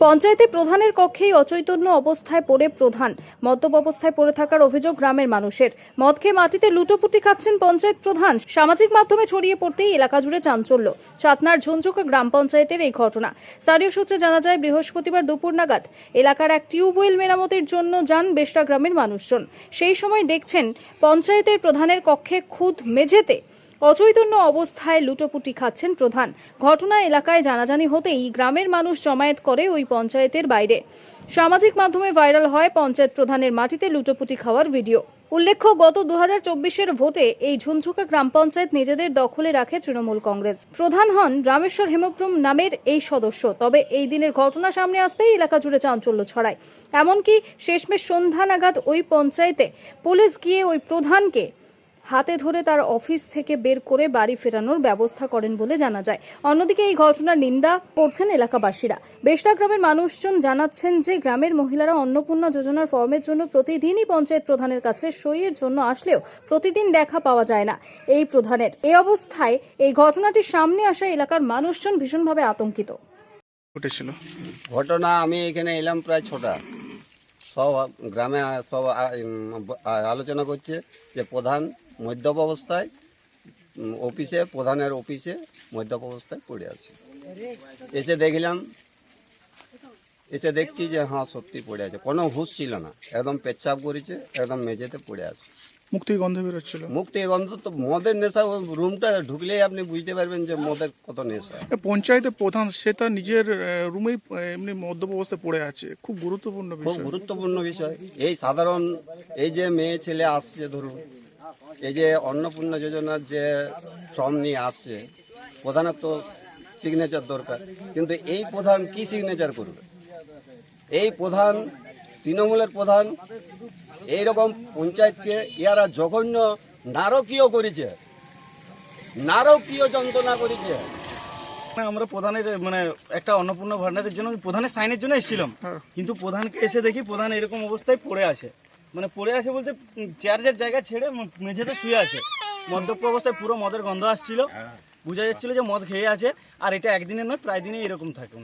পঞ্চায়েতে প্রধানের কক্ষেই অচৈতন্য অবস্থায় পড়ে প্রধান। মদ্যপ অবস্থায় পড়ে থাকার অভিযোগ গ্রামের মানুষের। মদ খেয়ে মাটিতে লুটোপুটি খাচ্ছেন পঞ্চায়েত প্রধান। সামাজিক মাধ্যমে ছড়িয়ে পড়তেই এলাকা জুড়ে চাঞ্চল্য। চাতনার ঝুনঝুকা গ্রাম পঞ্চায়েতের এই ঘটনা। স্থানীয় সূত্রে জানা যায়, বৃহস্পতিবার দুপুর নাগাদ এলাকার এক টিউবওয়েল মেরামতের জন্য যান বেশরা গ্রামের মানুষজন। সেই সময় দেখছেন পঞ্চায়েতের প্রধানের কক্ষে খুদ মেঝেতে অচৈতন্য অবস্থায় লুটোপুটি খাচ্ছেন প্রধান। ঘটনা এলাকায় জানাজানি হতেই গ্রামের মানুষ জমায়েত করে ওই পঞ্চায়েতের বাইরে। সামাজিক মাধ্যমে ভাইরাল হয় পঞ্চায়েত প্রধানের মাটিতে লুটোপুটি খাওয়ার ভিডিও। উল্লেখ্য, গত 2024-এর ভোটে এই ঝুনঝুকা গ্রাম পঞ্চায়েত নিজেদের দখলে রাখে তৃণমূল কংগ্রেস। প্রধান হন রামেশ্বর হেমব্রম নামের এই সদস্য। তবে এই দিনের ঘটনা সামনে আসতেই এলাকা জুড়ে চাঞ্চল্য ছড়ায়। এমনকি শেষমেশ সন্ধ্যা নাগাদ ওই পঞ্চায়েতে পুলিশ গিয়ে ওই প্রধানকে হাতে ধরে তার অফিস থেকে বের করে বাড়ি ফেরানোর ব্যবস্থা করেন বলে জানা যায়। অন্যদিকে এই ঘটনার নিন্দা করছেন এলাকাবাসীরা। বেশরা গ্রামের মানুষজন জানাচ্ছেন যে গ্রামের মহিলারা অন্নপূর্ণা যোজনার ফর্মের জন্য প্রতিদিনই পঞ্চায়েত প্রধানের কাছে সইয়ের জন্য আসলেও প্রতিদিন দেখা পাওয়া যায় না এই প্রধানের। এই অবস্থায় এই ঘটনাটি সামনে আসা এলাকার মানুষজন ভীষণভাবে আতঙ্কিত। ঘটনা আমি এখানে এলাম প্রায় 6টা। সব গ্রামে সব আলোচনা করছে যে প্রধান মদ্যপ অবস্থায় প্রধানের অফিসে মদ্যপ অবস্থায় পড়ে আছে। এসে দেখছি যে হ্যাঁ সত্যি পড়ে আছে, কোনো হুঁশ ছিল না, একদম পেচ্ছাপ করেছে, একদম মেঝেতে পড়ে আছে। মুখ থেকে গন্ধ বেরোচ্ছিল। মুখ থেকে গন্ধ তো মদের নেশা। রুমটা ঢুকলেই আপনি বুঝতে পারবেন যে মদের কত নেশা। পঞ্চায়েতের প্রধান সে তার নিজের রুমেই এমনি মদ্যপ অবস্থায় পড়ে আছে। খুব গুরুত্বপূর্ণ খুব বিষয়। গুরুত্বপূর্ণ বিষয়। এই সাধারণ এই যে মেয়ে ছেলে আসছে, ধরুন এই যে অন্নপূর্ণা যোজনার যে ফর্ম নিয়ে আসছে, প্রধানের তো সিগনেচার দরকার, কিন্তু এই প্রধান কি সিগনেচার করবে? এই প্রধান তৃণমূলের প্রধান এইরকম পঞ্চায়েতকে ইয়ারা জঘন্য নারকীয় করেছে, নারকীয় যন্ত্রণা করেছে। আমরা প্রধানের একটা অন্নপূর্ণা ভান্ডারের জন্য প্রধানের সাইনের জন্য এসেছিলাম, কিন্তু প্রধানকে এসে দেখি প্রধান এরকম অবস্থায় পড়ে আছে। পড়ে আছে বলতে চেয়ারের জায়গা ছেড়ে মেঝেতে শুয়ে আছে। মদ্যপ অবস্থায় পুরো মদের গন্ধ আসছিল, বোঝা যাচ্ছিল যে মদ খেয়ে আছে। আর এটা একদিনের নয়, প্রায় দিনে এরকম থাকে।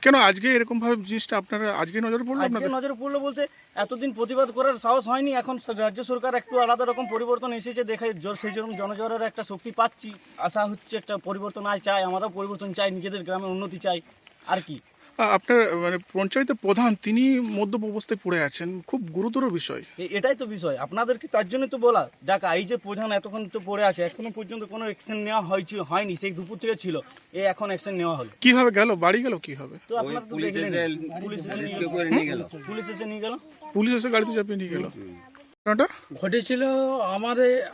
কেন আজকে এরকম ভাবে জিনিসটা আপনারা আজকে নজরে পড়লো? আজকে নজরে পড়লো বলতে এতদিন প্রতিবাদ করার সাহস হয়নি। এখন রাজ্য সরকার একটু আলাদা রকম পরিবর্তন এসেছে, দেখায় সেই জন্য জনজোয়ারের একটা শক্তি পাচ্ছি, আশা হচ্ছে একটা পরিবর্তন চাই, আমরাও পরিবর্তন চাই, নিজেদের গ্রামের উন্নতি চাই। আর কি আপনার পঞ্চায়েতের প্রধান তিনি মদ্যপ অবস্থায় পড়ে আছেন, খুব গুরুতর বিষয়। এটাই তো বিষয়, আপনাদেরকে তার জন্য তো বলা ডাকা। এই যে প্রধান এতক্ষণ তো পড়ে আছে, এখনো পর্যন্ত কোনো অ্যাকশন নেওয়া হয়নি। সেই দুপুর থেকে ছিল, এখন অ্যাকশন নেওয়া হলো। কিভাবে গেল? বাড়ি গেল কিভাবে? তো আপনারা পুলিশ এসে নিয়ে গেল, পুলিশ এসে গাড়িতে চাপিয়ে নিয়ে গেল। ঘটেছিল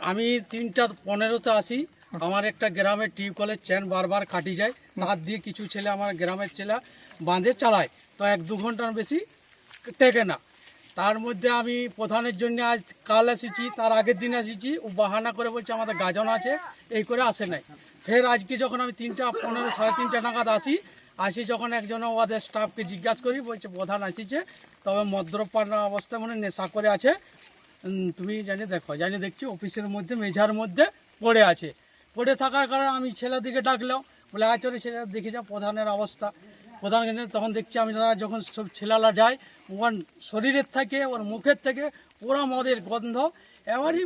আমি 3:15-তে আসি। আমার একটা গ্রামের টিউবওয়েলের চেন বারবার কাটি যায়, তার দিয়ে কিছু ছেলে আমার গ্রামের ছেলে বাঁধে চালায়, তো 1-2 ঘন্টার বেশি টেকে না। তার মধ্যে আমি প্রধানের জন্য আজ কাল এসেছি, তার আগের দিন এসেছি। ও বাহানা করে বলছে আমাদের গাজন আছে, এই করে আসে নাই। ফের আজকে যখন আমি 3:15 3:30 নাগাদ আসি যখন একজন ওদের স্টাফকে জিজ্ঞাসা করি, বলছে প্রধান আসিছে, তবে মদ্যপান অবস্থায় নেশা করে আছে। তুমি দেখছি অফিসের মধ্যে মেঝার মধ্যে পড়ে আছে। পড়ে থাকার কারণে আমি ছেলেদিকে ডাকলাম, বলে আচরে ছেলে দেখে যা প্রধানের অবস্থা। প্রধান তখন দেখছি আমি যখন সব ছেলেরা যায়, ওর শরীরের থেকে ওর মুখের থেকে পুরো মদের গন্ধ। এবারই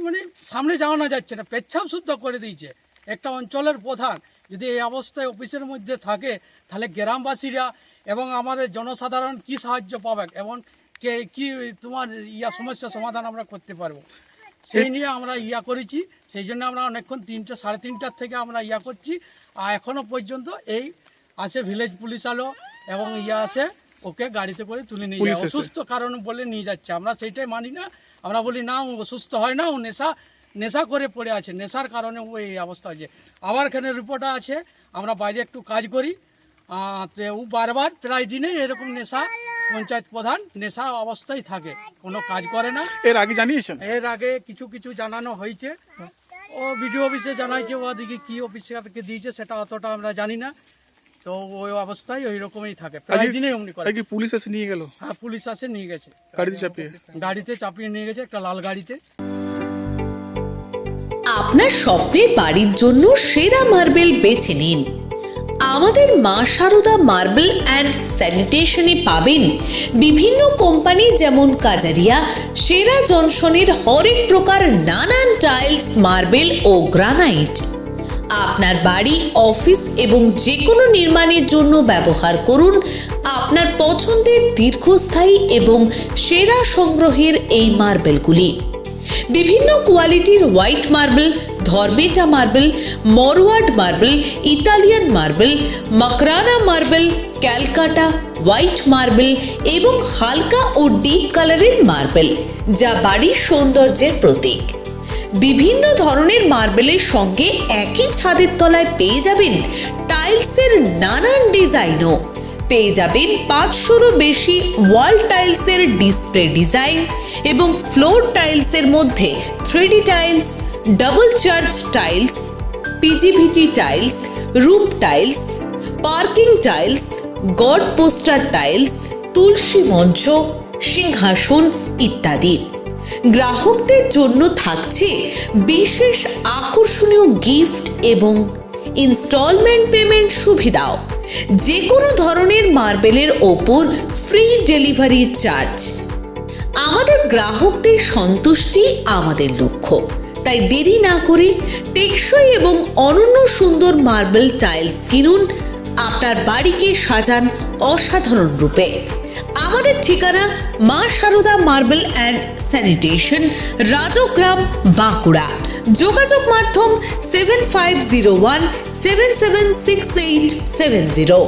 সামনে যাওয়ানো যাচ্ছে না, পেচ্ছাপ শুদ্ধ করে দিয়েছে। একটা অঞ্চলের প্রধান যদি এই অবস্থায় অফিসের মধ্যে থাকে, তাহলে গ্রামবাসীরা এবং আমাদের জনসাধারণ কি সাহায্য পাবে এবং কি তোমার সমস্যার সমাধান আমরা করতে পারবো, সেই নিয়ে আমরা করেছি। সেই জন্য আমরা অনেকক্ষণ 3:30 থেকে আমরা করছি। আর এখনো পর্যন্ত এই আসে ভিলেজ পুলিশ আলো এবং আসে ওকে গাড়িতে করে তুলে নিয়ে যায়। অসুস্থ কারণ বলে নিয়ে যাচ্ছে, আমরা সেইটাই মানি না। আমরা বলি না, ও অসুস্থ হয় না, ও নেশা করে পড়ে আছে, নেশার কারণে ও এই অবস্থা হয়েছে। আবার এখানে রিপোর্টটা আছে, আমরা বাইরে একটু কাজ করি, তো ও বারবার প্রায় দিনে এরকম নেশা, পঞ্চায়েত প্রধান নেশা অবস্থায় থাকে, কোনো কাজ করে না। এর আগে জানিয়েছেন? এর আগে কিছু জানানো হয়েছে, ও বিডিও অফিসে জানাইছে, ওদিকে কি অফিসারকে দিয়েছে সেটা অতটা আমরা জানি না। তো ওই অবস্থায় ওই রকমই থাকে, প্রায় দিনে অমনি করে। পুলিশ এসে নিয়ে গেল? হ্যাঁ, পুলিশ আসে নিয়ে গেছে, গাড়িতে চাপিয়ে নিয়ে গেছে, একটা লাল গাড়িতে। আপনার স্বপ্নের বাড়ির জন্য সেরা মার্বেল বেছে নিন আমাদের মা সারদা মার্বেল অ্যান্ড স্যানিটেশনে পাবেন বিভিন্ন কোম্পানি যেমন কাজারিয়া, সেরা জনসনের হরেক প্রকার নানান টাইলস, মার্বেল ও গ্রানাইট। আপনার বাড়ি, অফিস এবং যে কোনো নির্মাণের জন্য ব্যবহার করুন আপনার পছন্দের দীর্ঘস্থায়ী এবং সেরা সংগ্রহের এই মার্বেলগুলি। বিভিন্ন কোয়ালিটির হোয়াইট মার্বেল, ধর্মেটা মার্বেল, মরওয়ার্ড marble, Italian marble, Makrana marble, Calcutta white marble এবং হালকা ও ডিপ কালারের মার্বেল, যা বাড়ির সৌন্দর্যের প্রতীক। বিভিন্ন ধরনের মার্বেলের সঙ্গে একই ছাদের তলায় পেয়ে যাবেন টাইলসের নানান ডিজাইনও। পেয়ে যাবেন 500-রও বেশি ওয়াল টাইলসের ডিসপ্লে ডিজাইন এবং ফ্লোর টাইলসের মধ্যে 3D tiles, double charge tiles, PGVT tiles, roof tiles, parking tiles, god poster tiles, তুলসী মঞ্চ, সিংহাসন ইত্যাদি। গ্রাহকদের জন্য থাকছে বিশেষ আকর্ষণীয় গিফট এবং ইনস্টলমেন্ট পেমেন্ট সুবিধাও। যে কোনো ধরনের মার্বেলের ওপর ফ্রি ডেলিভারি চার্জ। আমাদের গ্রাহকদের সন্তুষ্টি আমাদের লক্ষ্য, তাই দেরি না করে টেকসই এবং অনন্য সুন্দর মার্বেল টাইলস কিনুন, আপনার বাড়িকে সাজান অসাধারণ রূপে। আমাদের ঠিকানা Maa Sarada marble and sanitation, Rajgram, Bankura. যোগাযোগ মাধ্যম 7501 776870।